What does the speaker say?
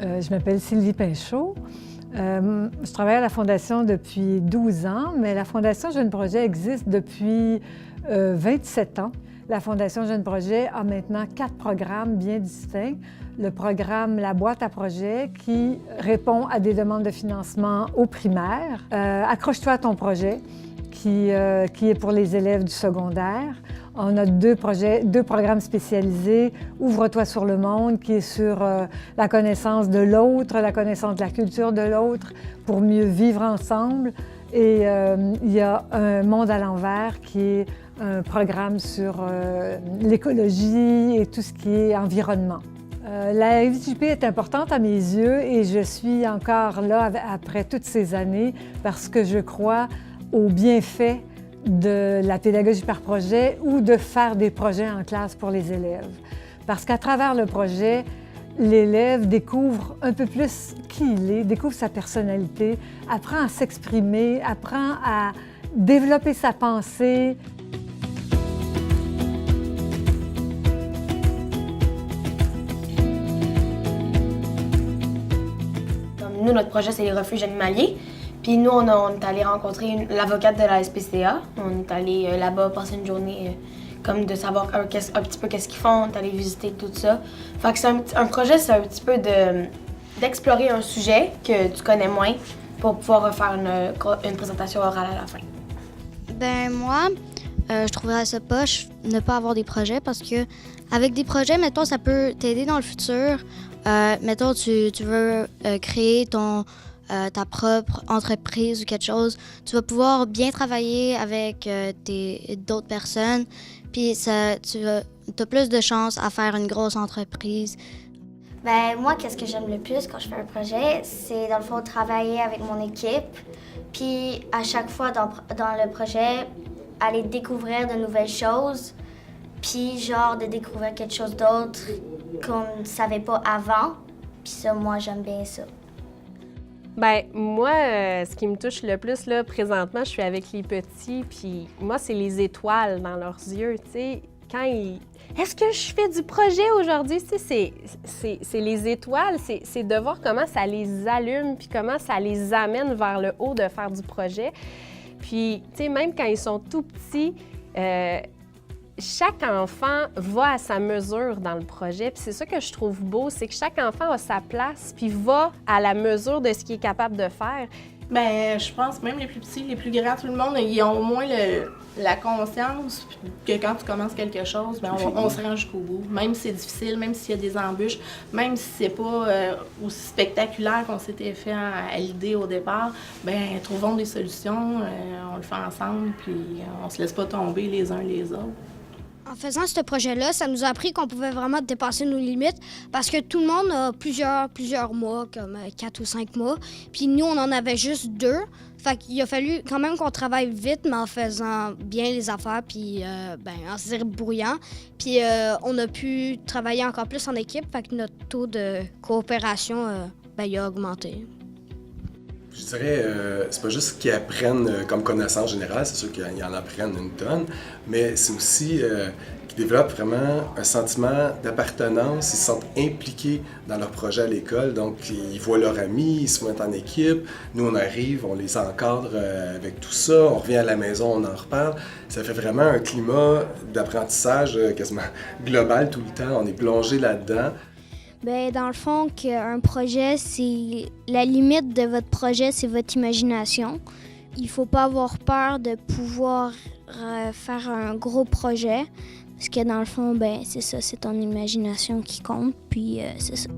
Je m'appelle Sylvie Pinchot. Je travaille à la Fondation depuis 12 ans, mais la Fondation Jeunes Projets existe depuis 27 ans. La Fondation Jeunes Projets a maintenant 4 programmes bien distincts. Le programme La boîte à projets deux répond à des demandes de financement au primaire. Accroche-toi à ton projet qui est pour les élèves du secondaire. On a deux programmes spécialisés, Ouvre-toi sur le monde, qui est sur la connaissance de l'autre, la connaissance de la culture de l'autre, pour mieux vivre ensemble. Et il y a Un monde à l'envers, qui est un programme sur l'écologie et tout ce qui est environnement. La FJP est importante à mes yeux et je suis encore là après toutes ces années parce que je crois aux bienfaits de la pédagogie par projet ou de faire des projets en classe pour les élèves. Parce qu'à travers le projet, l'élève découvre un peu plus qui il est, découvre sa personnalité, apprend à s'exprimer, apprend à développer sa pensée. Nous, notre projet, c'est les refuges animaliers. Puis nous, on est allé rencontrer l'avocate de la SPCA. On est allé là-bas passer une journée comme de savoir un petit peu qu'est-ce qu'ils font. On est allé visiter tout ça. Fait que un projet, c'est un petit peu d'explorer un sujet que tu connais moins pour pouvoir faire une présentation orale à la fin. Ben moi, je trouverais ça poche ne pas avoir des projets parce que avec des projets, mettons, ça peut t'aider dans le futur. Mettons, tu veux créer ta propre entreprise ou quelque chose, tu vas pouvoir bien travailler avec d'autres personnes, puis tu as plus de chances à faire une grosse entreprise. Ben moi, qu'est-ce que j'aime le plus quand je fais un projet, c'est dans le fond travailler avec mon équipe, puis à chaque fois dans le projet, aller découvrir de nouvelles choses, puis genre de découvrir quelque chose d'autre qu'on ne savait pas avant, puis ça, moi, j'aime bien ça. Bien, moi, ce qui me touche le plus, là, présentement, je suis avec les petits, puis moi, c'est les étoiles dans leurs yeux, tu sais. Est-ce que je fais du projet aujourd'hui? Tu sais, c'est les étoiles, c'est de voir comment ça les allume, puis comment ça les amène vers le haut de faire du projet. Puis, tu sais, même quand ils sont tout petits, chaque enfant va à sa mesure dans le projet. Puis c'est ça que je trouve beau, c'est que chaque enfant a sa place puis va à la mesure de ce qu'il est capable de faire. Bien, je pense même les plus petits, les plus grands, tout le monde, ils ont au moins la conscience que quand tu commences quelque chose, bien, on se rend jusqu'au bout. Même si c'est difficile, même s'il y a des embûches, même si c'est pas aussi spectaculaire qu'on s'était fait à l'idée au départ, bien, trouvons des solutions, on le fait ensemble, puis on se laisse pas tomber les uns les autres. En faisant ce projet-là, ça nous a appris qu'on pouvait vraiment dépasser nos limites parce que tout le monde a plusieurs mois, comme 4 ou 5 mois. Puis nous, on en avait juste 2. Fait qu'il a fallu quand même qu'on travaille vite, mais en faisant bien les affaires, puis en se débrouillant. Puis on a pu travailler encore plus en équipe, fait que notre taux de coopération il a augmenté. Je dirais, c'est pas juste qu'ils apprennent comme connaissance générale, c'est sûr qu'ils en apprennent une tonne, mais c'est aussi qu'ils développent vraiment un sentiment d'appartenance, ils se sentent impliqués dans leur projet à l'école, donc ils voient leurs amis, ils se mettent en équipe, nous on arrive, on les encadre avec tout ça, on revient à la maison, on en reparle, ça fait vraiment un climat d'apprentissage quasiment global tout le temps, on est plongé là-dedans. Bien, dans le fond, qu'un projet, c'est la limite de votre projet, c'est votre imagination. Il ne faut pas avoir peur de pouvoir faire un gros projet, parce que dans le fond, c'est ça, c'est ton imagination qui compte, puis c'est ça.